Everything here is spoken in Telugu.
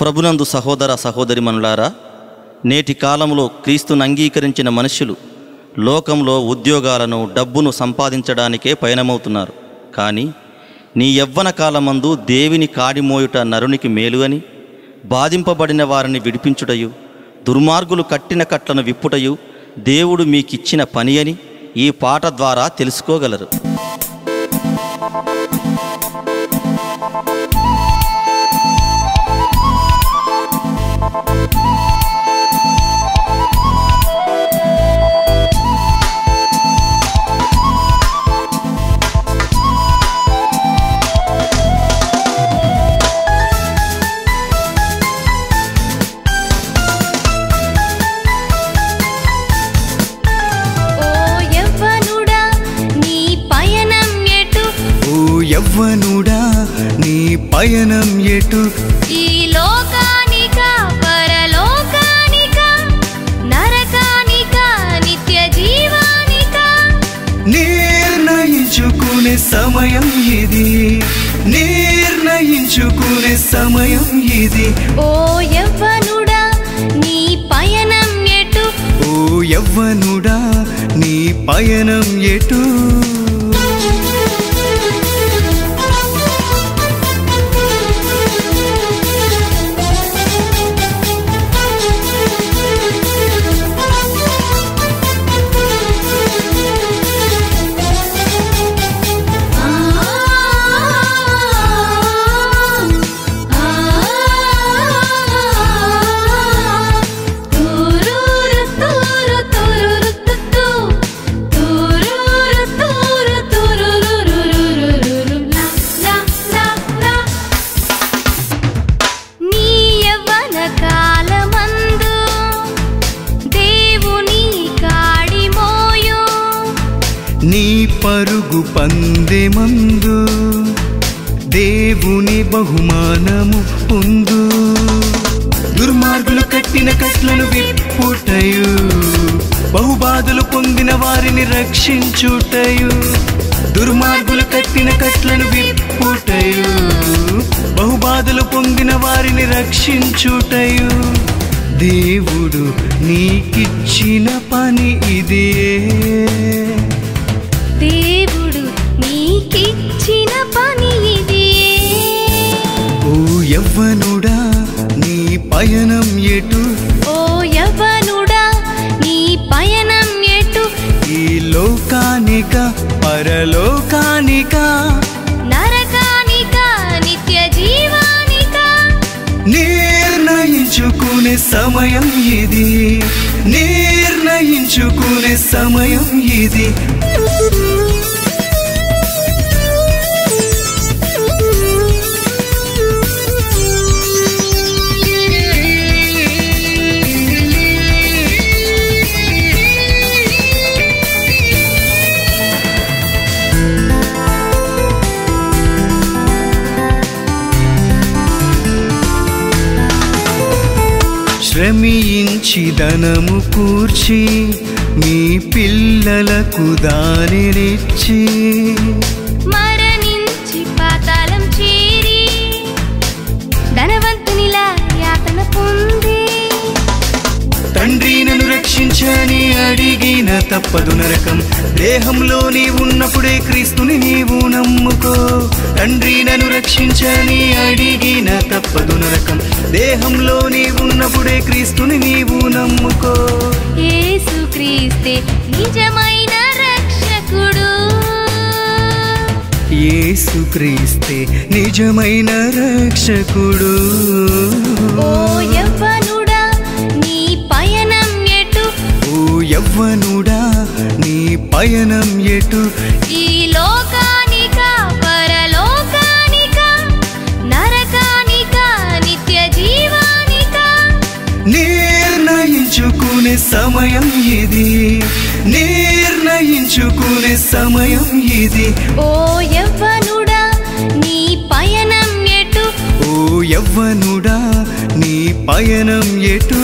ప్రభునందు సహోదర సహోదరిమణులారా, నేటి కాలంలో క్రీస్తును అంగీకరించిన మనుష్యులు లోకంలో ఉద్యోగాలను డబ్బును సంపాదించడానికే పయనమవుతున్నారు. కానీ నీ యవ్వన కాలమందు దేవుని కాడిమోయుట నరునికి మేలు అని, బాధింపబడిన వారిని విడిపించుటయు, దుర్మార్గులు కట్టిన కట్లను విప్పుటయు దేవుడు మీకిచ్చిన పని అని ఈ పాట ద్వారా తెలుసుకోగలరు. యవ్వనుడా నీ పయనం ఎటు? ఈ లోకానికా పరలోకానికా, నరకానికా నిత్య జీవానికా? నిర్ణయించుకునే సమయం ఇది, నిర్ణయించుకునే సమయం ఇది. ఓ యవ్వనుడా నీ పయనం ఎటు? ఓ యవ్వనుడా నీ పయనం ఎటు? నీ పరుగు పందెమందు దేవుని బహుమానము పొందు. దుర్మార్గులు కట్టిన కట్లను విప్పుటయు, బహుబాధలు పొందిన వారిని రక్షించుటయు. దుర్మార్గులు కట్టిన కట్లను విప్పుటయు, బహుబాధలు పొందిన వారిని రక్షించుటయు. దేవుడు నీకిచ్చిన పని ఇదే, దేవుడు నీకిచ్చిన పని ఇది. ఓ యవ్వనుడా నీ పయనం ఎటు? ఓ యవ్వనుడా నీ పయనం ఎటు? ఈ లోకానికా పరలోకానికా, నరకానికా నిత్య జీవానికా? నిర్ణయించుకునే సమయం ఇది, నిర్ణయించుకునే సమయం ఇది. శ్రమించి ధనము కూర్చి మీ పిల్లలకు దానినిచ్చి, మరణించి పాతాళం చేరి ధనవంతునిలా యాతన పొంది, తండ్రి నన్ను రక్షించని అడిగిన తప్పదు నరకం. దేహంలో నీవు ఉన్నప్పుడే క్రీస్తుని నీవు నమ్ముకో. తండ్రి నన్ను రక్షించని అడిగిన తప్పదు నరకం. దేహంలో నీవు ఉన్నప్పుడే క్రీస్తుని నీవు నమ్ముకో. యేసుక్రీస్తే నిజమైన రక్షకుడు, యేసుక్రీస్తే నిజమైన రక్షకుడు. ఓ యవ్వనుడా నీ పయనం ఎటు? ఓ యవ్వనుడా నీ పయనం ఎటు? ఈ లోకానికా పరలోకానికా, నరకానికా నిత్య జీవానికా? నిర్ణయించుకునే సమయం ఇది, నిర్ణయించుకునే సమయం ఇది. ఓ యవ్వనుడా నీ పయనం ఎటు? ఓ యవ్వనుడా నీ పయనం ఎటు?